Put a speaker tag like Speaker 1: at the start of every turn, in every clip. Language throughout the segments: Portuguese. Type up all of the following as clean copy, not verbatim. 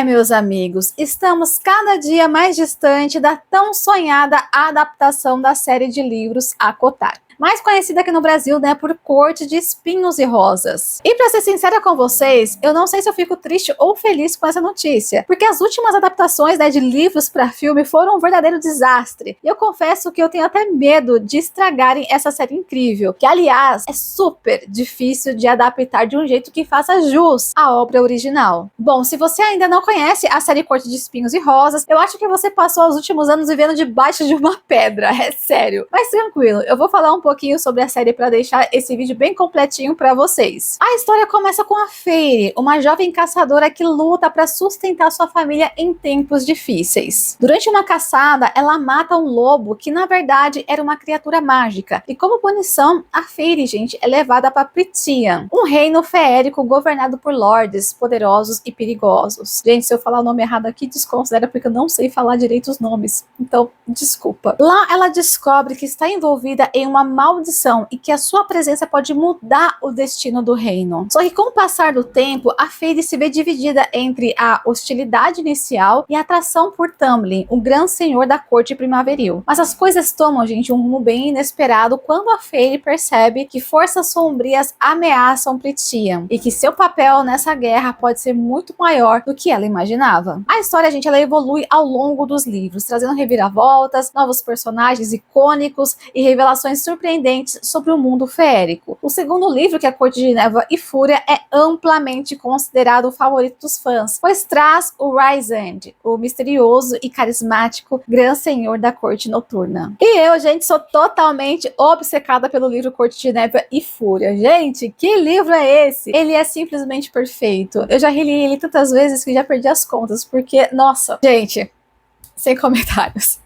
Speaker 1: meus amigos, estamos cada dia mais distante da tão sonhada adaptação da série de livros ACOTAR. Mais conhecida aqui no Brasil, né, por Corte de Espinhos e Rosas. E pra ser sincera com vocês, eu não sei se eu fico triste ou feliz com essa notícia, porque as últimas adaptações, né, de livros para filme foram um verdadeiro desastre. E eu confesso que eu tenho até medo de estragarem essa série incrível, que aliás é super difícil de adaptar de um jeito que faça jus à obra original. Bom, se você ainda não conhece a série Corte de Espinhos e Rosas, eu acho que você passou os últimos anos vivendo debaixo de uma pedra, é sério. Mas tranquilo, eu vou falar um pouquinho sobre a série para deixar esse vídeo bem completinho para vocês. A história começa com a Feyre, uma jovem caçadora que luta para sustentar sua família em tempos difíceis. Durante uma caçada, ela mata um lobo que na verdade era uma criatura mágica, e como punição, a Feyre, gente, é levada para Prythian, um reino feérico governado por lordes poderosos e perigosos. Gente, se eu falar o nome errado aqui, desconsidera porque eu não sei falar direito os nomes, então desculpa. Lá ela descobre que está envolvida em uma maldição e que a sua presença pode mudar o destino do reino. Só que com o passar do tempo, a Feyre se vê dividida entre a hostilidade inicial e a atração por Tamlin, o grande senhor da corte primaveril. Mas as coisas tomam, gente, um rumo bem inesperado quando a Feyre percebe que forças sombrias ameaçam Prythian e que seu papel nessa guerra pode ser muito maior do que ela imaginava. A história, gente, ela evolui ao longo dos livros, trazendo reviravoltas, novos personagens icônicos e revelações surpreendentes sobre o mundo feérico. O segundo livro, que é a Corte de Névoa e Fúria, é amplamente considerado o favorito dos fãs, pois traz o Rhysand, o misterioso e carismático grande senhor da corte noturna. E eu, gente, sou totalmente obcecada pelo livro Corte de Névoa e Fúria. Gente, que livro é esse? Ele é simplesmente perfeito. Eu já reli ele tantas vezes que já perdi as contas, porque, nossa, gente, sem comentários.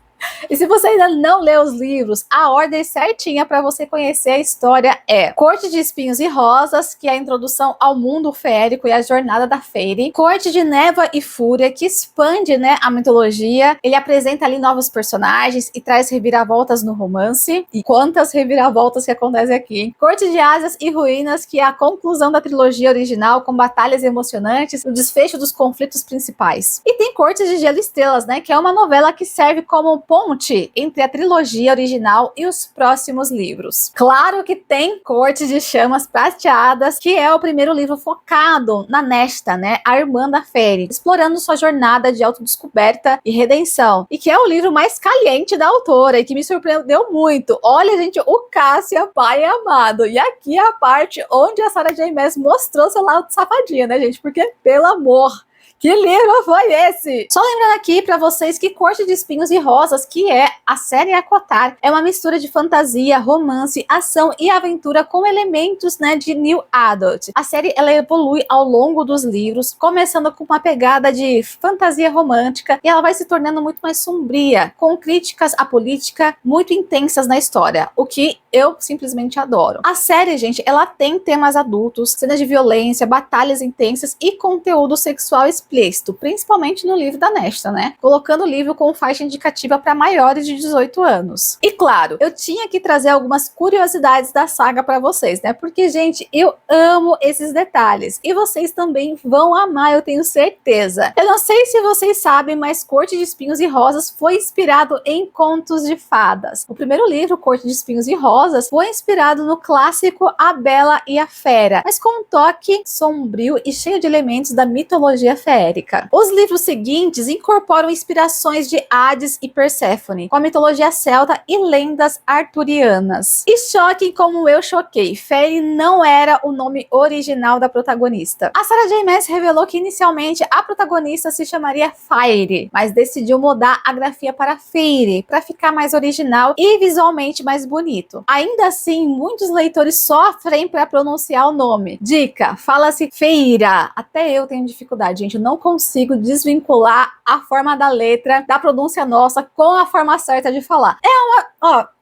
Speaker 1: E se você ainda não leu os livros, a ordem certinha para você conhecer a história é Corte de Espinhos e Rosas, que é a introdução ao mundo feérico e a jornada da Feyre. Corte de Névoa e Fúria, que expande, né, a mitologia. Ele apresenta ali novos personagens e traz reviravoltas no romance. E quantas reviravoltas que acontecem aqui, hein? Corte de Asas e Ruínas, que é a conclusão da trilogia original, com batalhas emocionantes e o desfecho dos conflitos principais. E tem Corte de Gelo e Estrelas, né, que é uma novela que serve como ponte entre a trilogia original e os próximos livros. Claro que tem Corte de Chamas Prateadas, que é o primeiro livro focado na Nesta, né, a irmã da Feyre, explorando sua jornada de autodescoberta e redenção, e que é o livro mais caliente da autora e que me surpreendeu muito. Olha, gente, o Cássia, pai amado, e aqui é a parte onde a Sarah J. Maas mostrou seu lado safadinha, né, gente, porque, pelo amor, que livro foi esse? Só lembrando aqui pra vocês que Corte de Espinhos e Rosas, que é a série ACOTAR, é uma mistura de fantasia, romance, ação e aventura com elementos, né, de new adult. A série, ela evolui ao longo dos livros, começando com uma pegada de fantasia romântica e ela vai se tornando muito mais sombria, com críticas à política muito intensas na história, o que eu simplesmente adoro. A série, gente, ela tem temas adultos, cenas de violência, batalhas intensas e conteúdo sexual explícito, principalmente no livro da Nesta, né? Colocando o livro com faixa indicativa para maiores de 18 anos. E claro, eu tinha que trazer algumas curiosidades da saga para vocês, né? Porque, gente, eu amo esses detalhes e vocês também vão amar, eu tenho certeza. Eu não sei se vocês sabem, mas Corte de Espinhos e Rosas foi inspirado em contos de fadas. O primeiro livro, Corte de Espinhos e Rosas, foi inspirado no clássico A Bela e a Fera, mas com um toque sombrio e cheio de elementos da mitologia férica. Os livros seguintes incorporam inspirações de Hades e Perséfone, com a mitologia celta e lendas arturianas. E choquem como eu choquei, Feyre não era o nome original da protagonista. A Sarah J. Maas revelou que inicialmente a protagonista se chamaria Feyre, mas decidiu mudar a grafia para Feyre, para ficar mais original e visualmente mais bonito. Ainda assim, muitos leitores sofrem para pronunciar o nome. Dica, fala-se Feira. Até eu tenho dificuldade, gente, eu não consigo desvincular a forma da letra, da pronúncia nossa, com a forma certa de falar.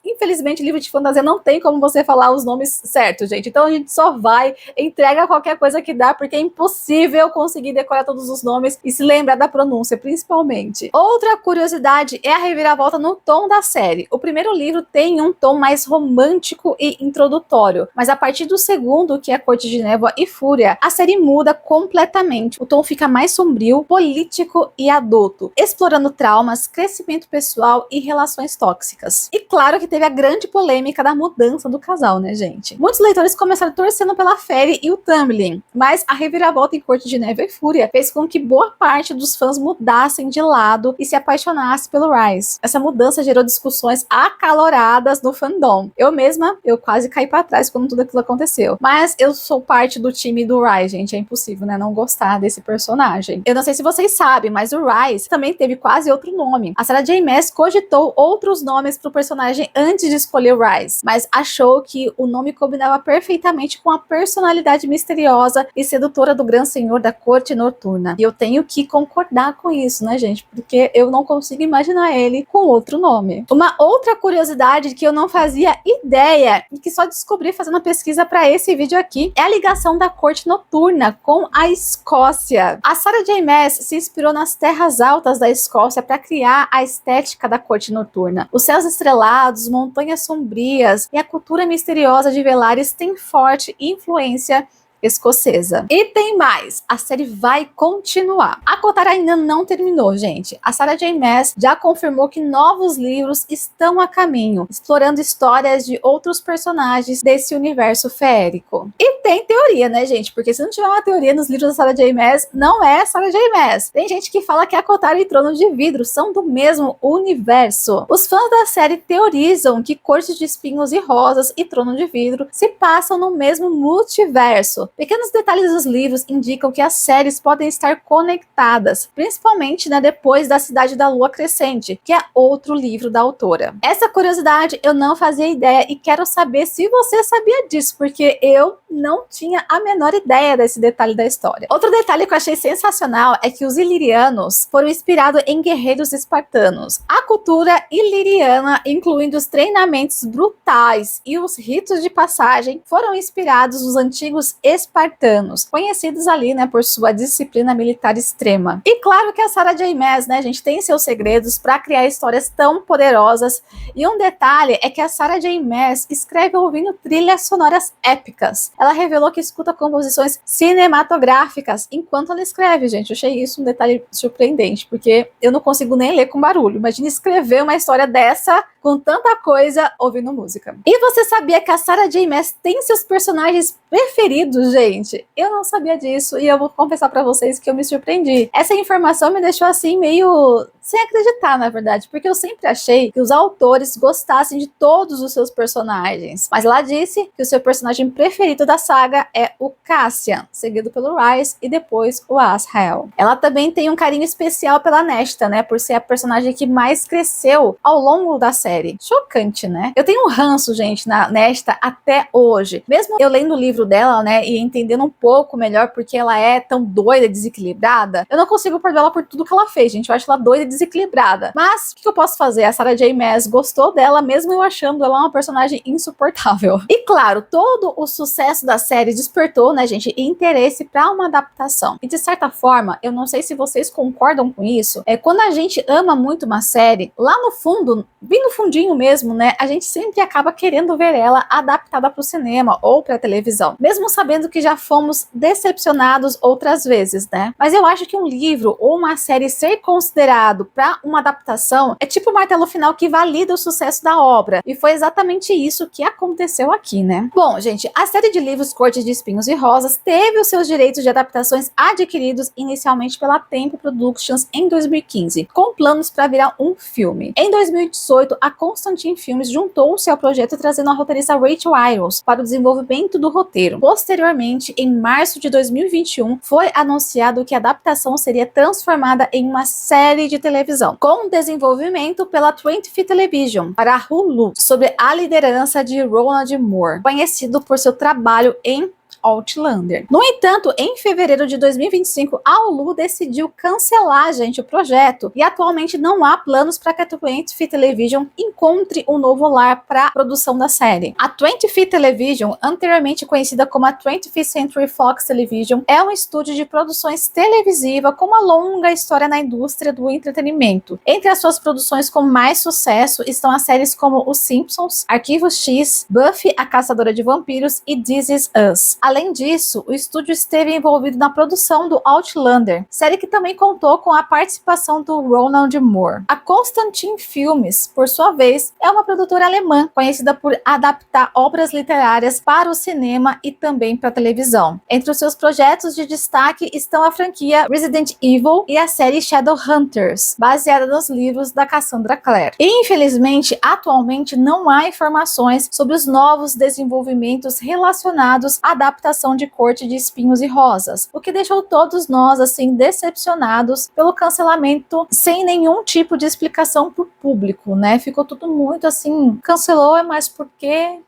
Speaker 1: Infelizmente, livro de fantasia não tem como você falar os nomes certos, gente. Então a gente só vai, entrega qualquer coisa que dá, porque é impossível conseguir decorar todos os nomes e se lembrar da pronúncia, principalmente. Outra curiosidade é a reviravolta no tom da série. O primeiro livro tem um tom mais romântico e introdutório, mas a partir do segundo, que é Corte de Névoa e Fúria, a série muda completamente. O tom fica mais sombrio, político e adulto, explorando traumas, crescimento pessoal e relações tóxicas. E claro que teve a grande polêmica da mudança do casal, né, gente? Muitos leitores começaram torcendo pela Fairy e o Tamlin, mas a reviravolta em Corte de Névoa e Fúria fez com que boa parte dos fãs mudassem de lado e se apaixonasse pelo Rhys. Essa mudança gerou discussões acaloradas no fandom. Eu quase caí pra trás quando tudo aquilo aconteceu. Mas eu sou parte do time do Rhys, gente. É impossível, né, não gostar desse personagem. Eu não sei se vocês sabem, mas o Rhys também teve quase outro nome. A Sarah J. Maas cogitou outros nomes pro personagem antes de escolher o Rhys, mas achou que o nome combinava perfeitamente com a personalidade misteriosa e sedutora do Grande Senhor da Corte Noturna. E eu tenho que concordar com isso, né, gente? Porque eu não consigo imaginar ele com outro nome. Uma outra curiosidade que eu não fazia ideia e que só descobri fazendo pesquisa para esse vídeo aqui é a ligação da Corte Noturna com a Escócia. A Sarah J. Maas se inspirou nas terras altas da Escócia para criar a estética da Corte Noturna. Os céus estrelados, montanhas sombrias e a cultura misteriosa de Velaris têm forte influência escocesa. E tem mais, a série vai continuar. A ACOTAR ainda não terminou, gente. A Sarah J. Maas já confirmou que novos livros estão a caminho, explorando histórias de outros personagens desse universo feérico. E tem teoria, né, gente? Porque se não tiver uma teoria nos livros da Sarah J. Maas, não é Sarah J. Maas. Tem gente que fala que a ACOTAR e Trono de Vidro são do mesmo universo. Os fãs da série teorizam que Corte de Espinhos e Rosas e Trono de Vidro se passam no mesmo multiverso. Pequenos detalhes dos livros indicam que as séries podem estar conectadas, principalmente, né, depois da Cidade da Lua Crescente, que é outro livro da autora. Essa curiosidade eu não fazia ideia e quero saber se você sabia disso, porque eu não tinha a menor ideia desse detalhe da história. Outro detalhe que eu achei sensacional é que os ilirianos foram inspirados em guerreiros espartanos. A cultura iliriana, incluindo os treinamentos brutais e os ritos de passagem, foram inspirados nos antigos espartanos, conhecidos ali, né, por sua disciplina militar extrema. E claro que a Sarah J. Maas, né, gente, tem seus segredos para criar histórias tão poderosas. E um detalhe é que a Sarah J. Maas escreve ouvindo trilhas sonoras épicas. Ela revelou que escuta composições cinematográficas enquanto ela escreve, gente. Eu achei isso um detalhe surpreendente, porque eu não consigo nem ler com barulho. Imagina escrever uma história dessa com tanta coisa ouvindo música. E você sabia que a Sarah J. Maas tem seus personagens preferidos, gente? Eu não sabia disso e eu vou confessar pra vocês que eu me surpreendi. Essa informação me deixou assim meio sem acreditar, na verdade, porque eu sempre achei que os autores gostassem de todos os seus personagens. Mas ela disse que o seu personagem preferido da saga é o Cassian, seguido pelo Rhys e depois o Azrael. Ela também tem um carinho especial pela Nesta, né, por ser a personagem que mais cresceu ao longo da série. Chocante, né? Eu tenho um ranço, gente, na Nesta até hoje. Mesmo eu lendo o livro dela, né, e entendendo um pouco melhor porque ela é tão doida e desequilibrada, eu não consigo perdoar ela por tudo que ela fez, gente. Eu acho ela doida e desequilibrada. Mas, o que eu posso fazer? A Sarah J. Maas gostou dela, mesmo eu achando ela uma personagem insuportável. E claro, todo o sucesso da série despertou, né, gente, interesse para uma adaptação. E de certa forma, eu não sei se vocês concordam com isso, quando a gente ama muito uma série, lá no fundo, bem no fundinho mesmo, né, a gente sempre acaba querendo ver ela adaptada para o cinema ou para a televisão, mesmo sabendo que já fomos decepcionados outras vezes, né? Mas eu acho que um livro ou uma série ser considerado para uma adaptação é tipo o martelo final que valida o sucesso da obra, e foi exatamente isso que aconteceu aqui, né? Bom, gente, a série de livros Corte de Espinhos e Rosas teve os seus direitos de adaptações adquiridos inicialmente pela Tempo Productions em 2015, com planos para virar um filme. Em 2018, a Constantin Filmes juntou-se ao projeto trazendo a roteirista Rachel Irons para o desenvolvimento do roteiro. Posteriormente, em março de 2021, foi anunciado que a adaptação seria transformada em uma série de televisão, com desenvolvimento pela 20th Television para a Hulu, sob a liderança de Ronald Moore, conhecido por seu trabalho em Outlander. No entanto, em fevereiro de 2025, a Hulu decidiu cancelar, gente, o projeto, e atualmente não há planos para que a 20th Television encontre um novo lar para a produção da série. A 20th Television, anteriormente conhecida como a 20th Century Fox Television, é um estúdio de produções televisivas com uma longa história na indústria do entretenimento. Entre as suas produções com mais sucesso estão as séries como Os Simpsons, Arquivo X, Buffy, a Caçadora de Vampiros e This Is Us. Além disso, o estúdio esteve envolvido na produção do Outlander, série que também contou com a participação do Ronald Moore. A Constantin Filmes, por sua vez, é uma produtora alemã, conhecida por adaptar obras literárias para o cinema e também para a televisão. Entre os seus projetos de destaque estão a franquia Resident Evil e a série Shadowhunters, baseada nos livros da Cassandra Clare. E, infelizmente, atualmente não há informações sobre os novos desenvolvimentos relacionados à adaptação de Corte de Espinhos e Rosas, o que deixou todos nós, assim, decepcionados pelo cancelamento sem nenhum tipo de explicação para o público, né? Ficou tudo muito assim, cancelou, mas por quê?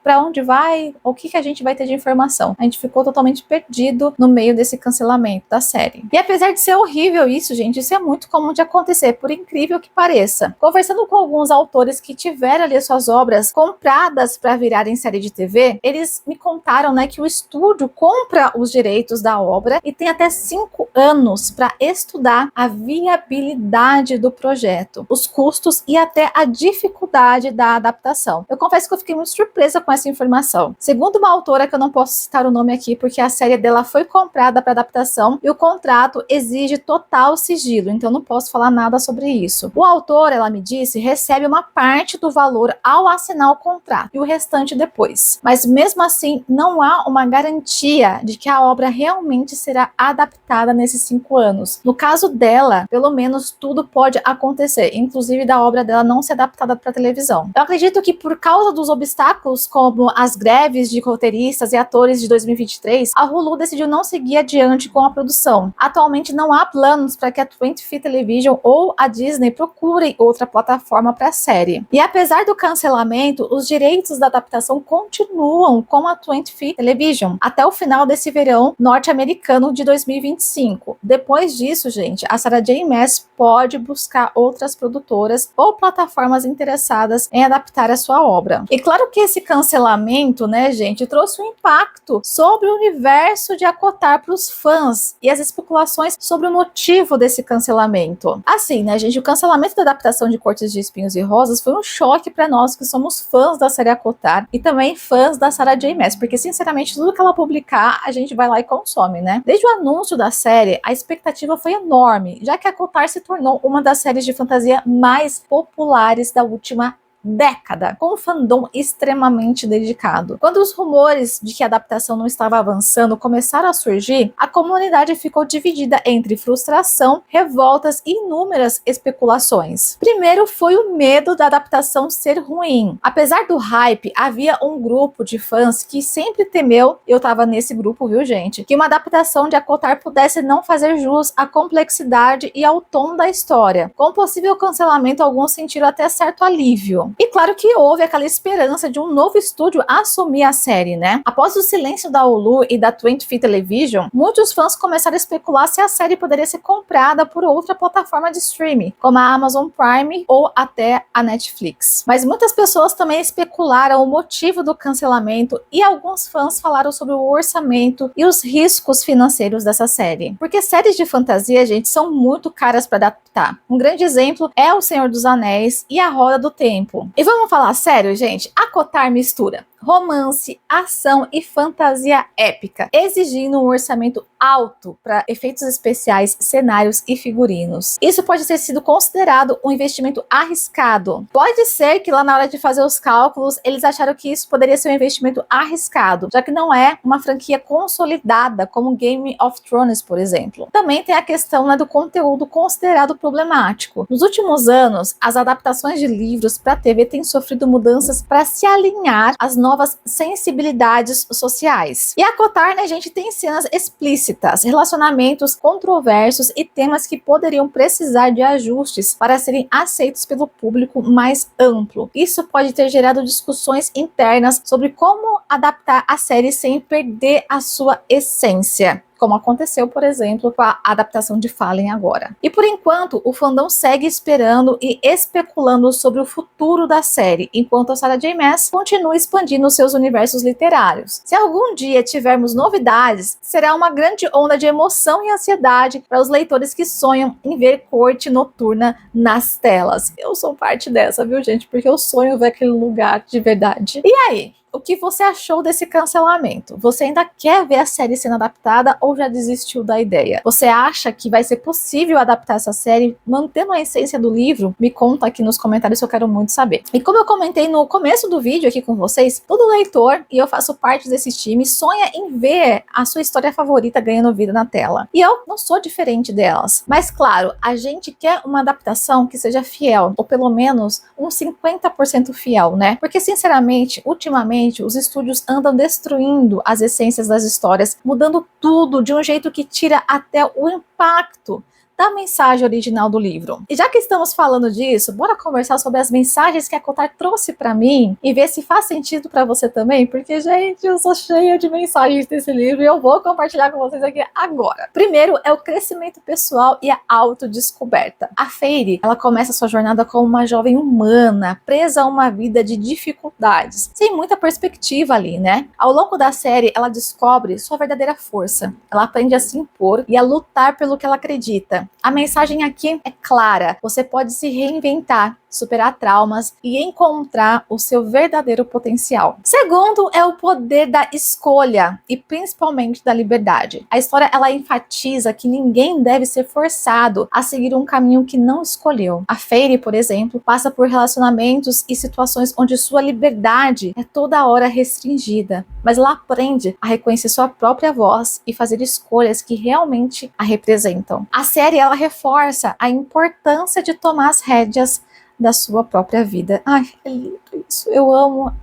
Speaker 1: Para onde vai? O que a gente vai ter de informação? A gente ficou totalmente perdido no meio desse cancelamento da série. E apesar de ser horrível isso, gente, isso é muito comum de acontecer, por incrível que pareça. Conversando com alguns autores que tiveram ali suas obras compradas para virarem série de TV, eles me contaram, né, que o estúdio compra os direitos da obra e tem até 5 anos para estudar a viabilidade do projeto, os custos e até a dificuldade da adaptação. Eu confesso que eu fiquei muito surpresa com essa informação. Segundo uma autora, que eu não posso citar o nome aqui porque a série dela foi comprada para adaptação e o contrato exige total sigilo, então não posso falar nada sobre isso. O autor, ela me disse, recebe uma parte do valor ao assinar o contrato e o restante depois. Mas mesmo assim, não há uma garantia de que a obra realmente será adaptada nesses 5 anos. No caso dela, pelo menos tudo pode acontecer, inclusive da obra dela não ser adaptada para televisão. Eu acredito que por causa dos obstáculos como as greves de roteiristas e atores de 2023, a Hulu decidiu não seguir adiante com a produção. Atualmente não há planos para que a 20th Television ou a Disney procurem outra plataforma para a série. E apesar do cancelamento, os direitos da adaptação continuam com a 20th Television até o final desse verão norte-americano de 2025. Depois disso, gente, a Sarah J. Maas pode buscar outras produtoras ou plataformas interessadas em adaptar a sua obra. E claro que esse cancelamento, né, gente, trouxe um impacto sobre o universo de Acotar para os fãs e as especulações sobre o motivo desse cancelamento. Assim, né, gente, o cancelamento da adaptação de Cortes de Espinhos e Rosas foi um choque para nós que somos fãs da série Acotar e também fãs da Sarah J. Maas, porque sinceramente tudo que ela publicar a gente vai lá e consome, né? Desde o anúncio da série, a expectativa foi enorme, já que Acotar se tornou uma das séries de fantasia mais populares da última década, com um fandom extremamente dedicado. Quando os rumores de que a adaptação não estava avançando começaram a surgir, a comunidade ficou dividida entre frustração, revoltas e inúmeras especulações. Primeiro foi o medo da adaptação ser ruim. Apesar do hype, havia um grupo de fãs que sempre temeu, eu tava nesse grupo, viu, gente, que uma adaptação de Acotar pudesse não fazer jus à complexidade e ao tom da história. Com o possível cancelamento, alguns sentiram até certo alívio. E claro que houve aquela esperança de um novo estúdio assumir a série, né? Após o silêncio da Hulu e da 20th Television, muitos fãs começaram a especular se a série poderia ser comprada por outra plataforma de streaming, como a Amazon Prime ou até a Netflix. Mas muitas pessoas também especularam o motivo do cancelamento e alguns fãs falaram sobre o orçamento e os riscos financeiros dessa série. Porque séries de fantasia, gente, são muito caras para adaptar. Um grande exemplo é O Senhor dos Anéis e A Roda do Tempo. E vamos falar sério, gente? Acotar mistura romance, ação e fantasia épica, exigindo um orçamento alto para efeitos especiais, cenários e figurinos. Isso pode ter sido considerado um investimento arriscado. Pode ser que lá na hora de fazer os cálculos, eles acharam que isso poderia ser um investimento arriscado, já que não é uma franquia consolidada como Game of Thrones, por exemplo. Também tem a questão, né, do conteúdo considerado problemático. Nos últimos anos, as adaptações de livros para TV têm sofrido mudanças para se alinhar às novas novas sensibilidades sociais. E a Kotar, né, gente, tem cenas explícitas, relacionamentos controversos e temas que poderiam precisar de ajustes para serem aceitos pelo público mais amplo. Isso pode ter gerado discussões internas sobre como adaptar a série sem perder a sua essência, como aconteceu, por exemplo, com a adaptação de Fallen agora. E por enquanto, o fandom segue esperando e especulando sobre o futuro da série, enquanto a Sarah J. Maas continua expandindo seus universos literários. Se algum dia tivermos novidades, será uma grande onda de emoção e ansiedade para os leitores que sonham em ver corte noturna nas telas. Eu sou parte dessa, viu, gente? Porque eu sonho ver aquele lugar de verdade. E aí? O que você achou desse cancelamento? Você ainda quer ver a série sendo adaptada ou já desistiu da ideia? Você acha que vai ser possível adaptar essa série mantendo a essência do livro? Me conta aqui nos comentários que eu quero muito saber. E como eu comentei no começo do vídeo aqui com vocês, todo leitor, e eu faço parte desse time, sonha em ver a sua história favorita ganhando vida na tela. E eu não sou diferente delas. Mas claro, a gente quer uma adaptação que seja fiel, ou pelo menos uns 50% fiel, né? Porque sinceramente, ultimamente, os estúdios andam destruindo as essências das histórias, mudando tudo de um jeito que tira até o impacto da mensagem original do livro. E já que estamos falando disso, bora conversar sobre as mensagens que a Kotar trouxe para mim e ver se faz sentido para você também, porque, gente, eu sou cheia de mensagens desse livro e eu vou compartilhar com vocês aqui agora. Primeiro é o crescimento pessoal e a autodescoberta. A Feyre, ela começa sua jornada como uma jovem humana, presa a uma vida de dificuldades, sem muita perspectiva ali, né? Ao longo da série, ela descobre sua verdadeira força. Ela aprende a se impor e a lutar pelo que ela acredita. A mensagem aqui é clara: você pode se reinventar, superar traumas e encontrar o seu verdadeiro potencial. Segundo é o poder da escolha e principalmente da liberdade. A história, ela enfatiza que ninguém deve ser forçado a seguir um caminho que não escolheu. A Feyre, por exemplo, passa por relacionamentos e situações onde sua liberdade é toda hora restringida, mas ela aprende a reconhecer sua própria voz e fazer escolhas que realmente a representam. A série, ela reforça a importância de tomar as rédeas da sua própria vida. Ai, é lindo isso. Eu amo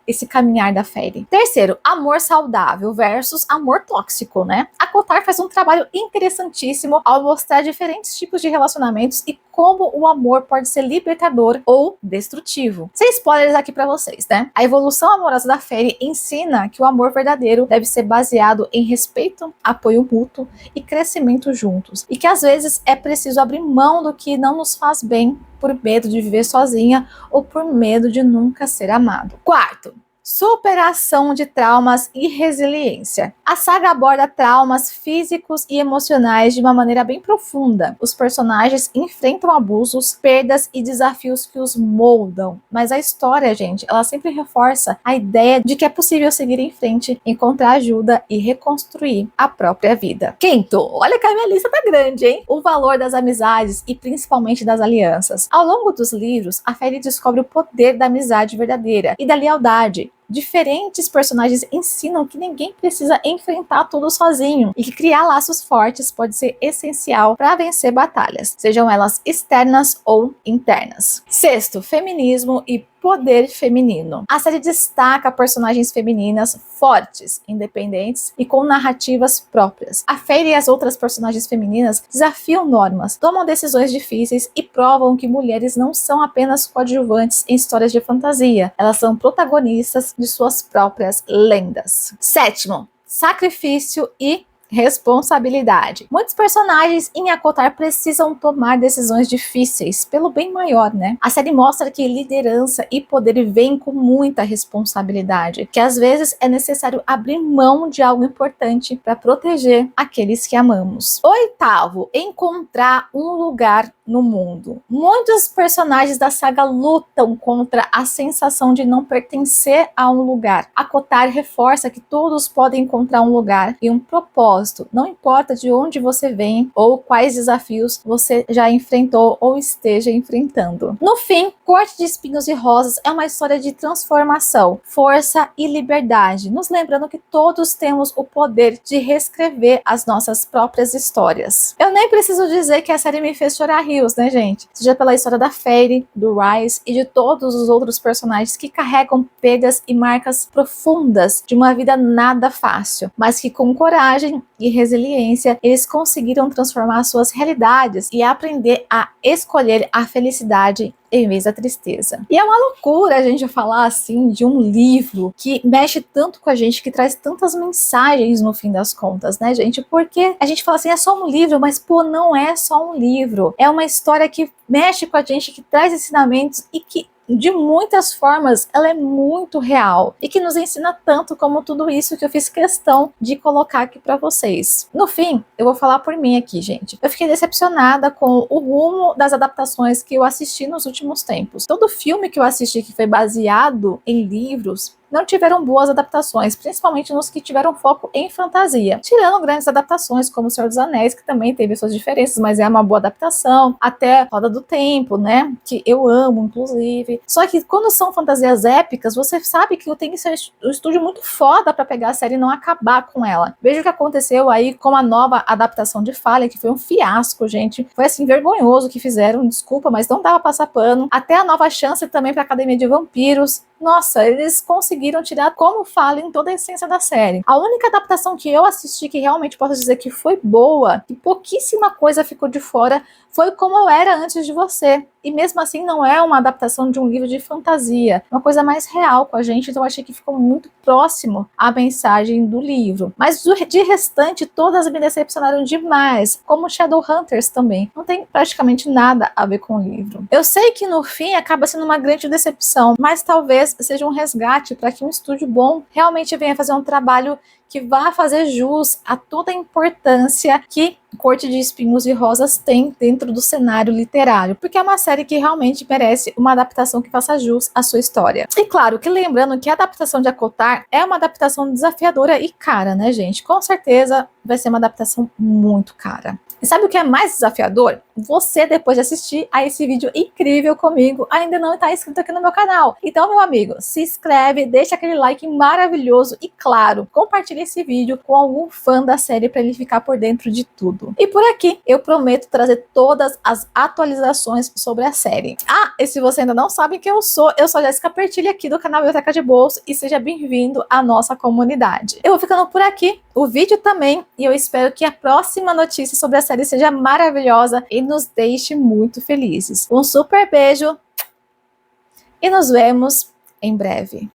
Speaker 1: esse caminhar da Feyre. Terceiro, amor saudável versus amor tóxico, né? A Kotar faz um trabalho interessantíssimo ao mostrar diferentes tipos de relacionamentos e como o amor pode ser libertador ou destrutivo. Sem spoilers aqui pra vocês, né? A evolução amorosa da Feyre ensina que o amor verdadeiro deve ser baseado em respeito, apoio mútuo e crescimento juntos. E que às vezes é preciso abrir mão do que não nos faz bem por medo de viver sozinha ou por medo de nunca ser amado. Quarto, superação de traumas e resiliência. A saga aborda traumas físicos e emocionais de uma maneira bem profunda. Os personagens enfrentam abusos, perdas e desafios que os moldam. Mas a história, gente, ela sempre reforça a ideia de que é possível seguir em frente, encontrar ajuda e reconstruir a própria vida. Quinto, olha que a minha lista tá grande, hein? O valor das amizades e principalmente das alianças. Ao longo dos livros, a Feyre descobre o poder da amizade verdadeira e da lealdade. Diferentes personagens ensinam que ninguém precisa enfrentar tudo sozinho e que criar laços fortes pode ser essencial para vencer batalhas, sejam elas externas ou internas. Sexto, feminismo e poder feminino. A série destaca personagens femininas fortes, independentes e com narrativas próprias. A Feyre e as outras personagens femininas desafiam normas, tomam decisões difíceis e provam que mulheres não são apenas coadjuvantes em histórias de fantasia, elas são protagonistas de suas próprias lendas. Sétimo, sacrifício e responsabilidade. Muitos personagens em A Kotar precisam tomar decisões difíceis pelo bem maior, né? A série mostra que liderança e poder vêm com muita responsabilidade, que às vezes é necessário abrir mão de algo importante para proteger aqueles que amamos. Oitavo, encontrar um lugar no mundo. Muitos personagens da saga lutam contra a sensação de não pertencer a um lugar. A Kotar reforça que todos podem encontrar um lugar e um propósito propósito, não importa de onde você vem ou quais desafios você já enfrentou ou esteja enfrentando. No fim, Corte de Espinhos e Rosas é uma história de transformação, força e liberdade, nos lembrando que todos temos o poder de reescrever as nossas próprias histórias. Eu nem preciso dizer que a série me fez chorar rios, né, gente? Seja pela história da Fairy, do Rice e de todos os outros personagens que carregam perdas e marcas profundas de uma vida nada fácil, mas que com coragem e resiliência eles conseguiram transformar suas realidades e aprender a escolher a felicidade em vez da tristeza. E é uma loucura a gente falar assim de um livro que mexe tanto com a gente, que traz tantas mensagens no fim das contas, né, gente? Porque a gente fala assim, é só um livro, mas pô, não é só um livro. É uma história que mexe com a gente, que traz ensinamentos e que de muitas formas ela é muito real e que nos ensina tanto como tudo isso que eu fiz questão de colocar aqui para vocês. No fim, eu vou falar por mim aqui, gente. Eu fiquei decepcionada com o rumo das adaptações que eu assisti nos últimos tempos. Todo filme que eu assisti que foi baseado em livros não tiveram boas adaptações, principalmente nos que tiveram foco em fantasia. Tirando grandes adaptações, como O Senhor dos Anéis, que também teve suas diferenças, mas é uma boa adaptação. Até Roda do Tempo, né? Que eu amo, inclusive. Só que quando são fantasias épicas, você sabe que tem que ser um estúdio muito foda pra pegar a série e não acabar com ela. Veja o que aconteceu aí com a nova adaptação de Fallen, que foi um fiasco, gente. Foi assim, vergonhoso o que fizeram, desculpa, mas não dava pra passar pano. Até a nova chance também pra Academia de Vampiros. Nossa, eles conseguiram tirar como Fallen toda a essência da série. A única adaptação que eu assisti que realmente posso dizer que foi boa, que pouquíssima coisa ficou de fora, foi Como Eu Era Antes de Você. E mesmo assim não é uma adaptação de um livro de fantasia, uma coisa mais real com a gente, então eu achei que ficou muito próximo à mensagem do livro. Mas de restante, todas me decepcionaram demais, como Shadowhunters também. Não tem praticamente nada a ver com o livro. Eu sei que no fim acaba sendo uma grande decepção, mas talvez seja um resgate para que um estúdio bom realmente venha fazer um trabalho que vá fazer jus a toda a importância que Corte de Espinhos e Rosas tem dentro do cenário literário, porque é uma série que realmente merece uma adaptação que faça jus à sua história. E claro, que lembrando que a adaptação de ACOTAR é uma adaptação desafiadora e cara, né, gente? Com certeza vai ser uma adaptação muito cara. E sabe o que é mais desafiador? Você, depois de assistir a esse vídeo incrível comigo, ainda não está inscrito aqui no meu canal. Então, meu amigo, se inscreve, deixa aquele like maravilhoso e, claro, compartilha esse vídeo com algum fã da série para ele ficar por dentro de tudo. E por aqui, eu prometo trazer todas as atualizações sobre a série. Ah, e se você ainda não sabe quem eu sou a Jéssica Pertilli aqui do canal Biblioteca de Bolso e seja bem-vindo à nossa comunidade. Eu vou ficando por aqui, o vídeo também, e eu espero que a próxima notícia sobre a série seja maravilhosa e nos deixe muito felizes. Um super beijo e nos vemos em breve.